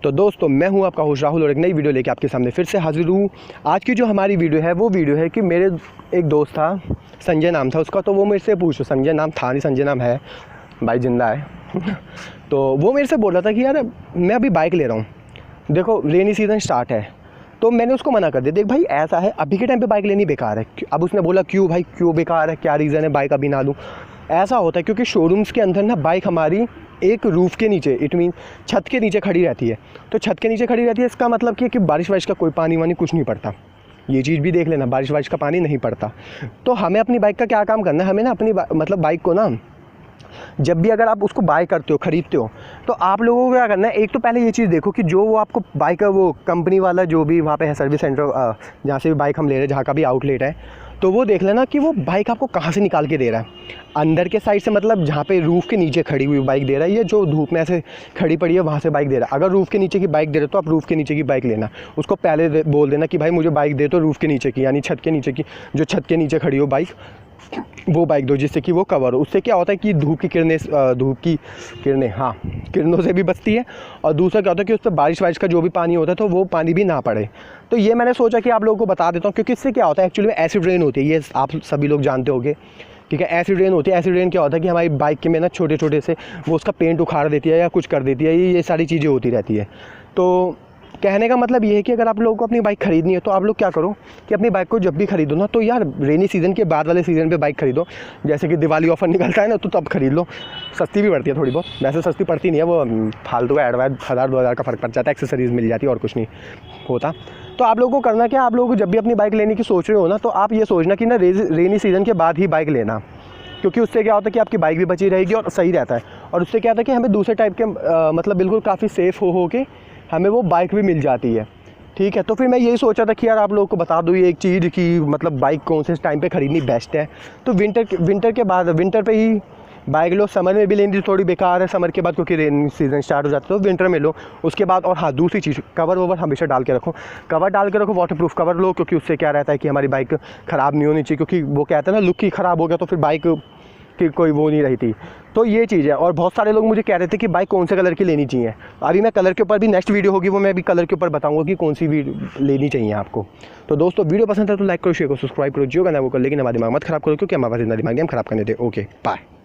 तो दोस्तों मैं हूं आपका होस्ट राहुल और एक नई वीडियो लेके आपके सामने फिर से हाजिर हूं। आज की जो हमारी वीडियो है वो वीडियो है कि मेरे एक दोस्त था, संजय नाम था उसका। तो वो मेरे से पूछो, संजय नाम था नहीं, संजय नाम है, भाई जिंदा है। तो वो मेरे से बोल रहा था कि यार मैं अभी बाइक ले रहा हूँ, देखो रेनी सीज़न स्टार्ट है। तो मैंने उसको मना कर दिया, देख भाई ऐसा है अभी के टाइम पे बाइक लेनी बेकार है। अब उसने बोला क्यों भाई, क्यों बेकार है, क्या रीज़न है बाइक अभी ना लूँ। ऐसा होता है क्योंकि शोरूम्स के अंदर ना बाइक हमारी एक रूफ़ के नीचे, इट मीन छत के नीचे खड़ी रहती है। तो छत के नीचे खड़ी रहती है, इसका मतलब कि बारिश वारिश का कोई पानी वानी कुछ नहीं पड़ता। ये चीज़ भी देख लेना, बारिश वारिश का पानी नहीं पड़ता। तो हमें अपनी बाइक का क्या काम करना है, हमें ना अपनी मतलब बाइक को ना जब भी अगर आप उसको बाय करते हो, ख़रीदते हो, तो आप लोगों को क्या करना है, एक तो पहले ये चीज़ देखो कि जो वो आपको बाइक का वो कंपनी वाला जो भी वहाँ पे है सर्विस सेंटर, जहाँ से भी बाइक हम ले रहे हैं, जहाँ का भी आउटलेट है, तो वो देख लेना कि वो बाइक आपको कहाँ से निकाल के दे रहा है। अंदर के साइड से, मतलब जहाँ पे रूफ़ के नीचे खड़ी हुई बाइक दे रहा है, या जो धूप में ऐसे खड़ी पड़ी है वहाँ से बाइक दे रहा है। अगर रूफ़ के नीचे की बाइक दे रहे हो तो आप रूफ़ के नीचे की बाइक लेना। उसको पहले बोल देना कि भाई मुझे बाइक दे तो रूफ़ के नीचे की, यानी छत के नीचे की, जो छत के नीचे खड़ी हो बाइक, वो बाइक दो जिससे कि वो कवर हो। उससे क्या होता है कि धूप की किरणें हाँ किरणों से भी बचती है। और दूसरा क्या होता है कि उस पर बारिश वारिश का जो भी पानी होता है तो वो पानी भी ना पड़े। तो ये मैंने सोचा कि आप लोगों को बता देता हूँ, क्योंकि इससे क्या होता है एक्चुअली में एसिड रेन होती है, ये आप सभी लोग जानते होंगे। ठीक है, एसिड रेन होती है। एसिड रेन क्या होता है कि हमारी बाइक के में ना छोटे छोटे से वो उसका पेंट उखाड़ देती है या कुछ कर देती है, ये सारी चीज़ें होती रहती है। तो कहने का मतलब ये है कि अगर आप लोगों को अपनी बाइक ख़रीदनी है तो आप लोग क्या करो कि अपनी बाइक को जब भी खरीदो ना, तो यार रेनी सीज़न के बाद वाले सीज़न पे बाइक खरीदो। जैसे कि दिवाली ऑफर निकलता है ना, तो तब खरीद लो। सस्ती भी पड़ती है थोड़ी बहुत, वैसे सस्ती पड़ती नहीं है, वो फालतू का एडवाइस 1000-2000 का फ़र्क पड़ जाता है, एक्सेसरीज़ मिल जाती है और कुछ नहीं होता। तो आप लोगों को करना क्या, आप लोगों को जब भी अपनी बाइक लेने की सोच रहे हो ना, तो आप ये सोचना कि ना रेनी सीज़न के बाद ही बाइक लेना, क्योंकि उससे क्या होता है कि आपकी बाइक भी बची रहेगी और सही रहता है। और उससे क्या होता है कि हमें दूसरे टाइप के मतलब बिल्कुल काफ़ी सेफ़ हो के हमें वो बाइक भी मिल जाती है। ठीक है, तो फिर मैं यही सोचा था कि यार आप लोगों को बता दूँ ये एक चीज़ कि मतलब बाइक कौन से टाइम पे ख़रीदनी बेस्ट है। तो विंटर के बाद, विंटर पे ही बाइक लो। समर में भी लेनी थोड़ी बेकार है, समर के बाद क्योंकि रेन सीज़न स्टार्ट हो जाता है, तो विंटर में लो उसके बाद। और हाँ, दूसरी चीज़, कवर ववर हमेशा डाल के रखो, कवर डाल के रखो, वाटरप्रूफ कवर लो, क्योंकि उससे क्या रहता है कि हमारी बाइक ख़राब नहीं होनी चाहिए। क्योंकि वो कहते हैं ना, लुक ही ख़राब हो गया तो फिर बाइक कि कोई वो नहीं रही थी। तो ये चीज़ है। और बहुत सारे लोग मुझे कह रहे थे कि बाइक कौन से कलर की लेनी चाहिए। अभी मैं कलर के ऊपर भी नेक्स्ट वीडियो होगी, वो मैं अभी कलर के ऊपर बताऊंगा कि कौन सी लेनी चाहिए आपको। तो दोस्तों वीडियो पसंद है तो लाइक करो, शेयर करो, सब्सक्राइब करो, जो करना है वो कर, लेकिन हमारा दिमाग मत खराब करो, क्योंकि हमारे पास इतना दिमाग नहीं हम खराब करने थे। Okay bye.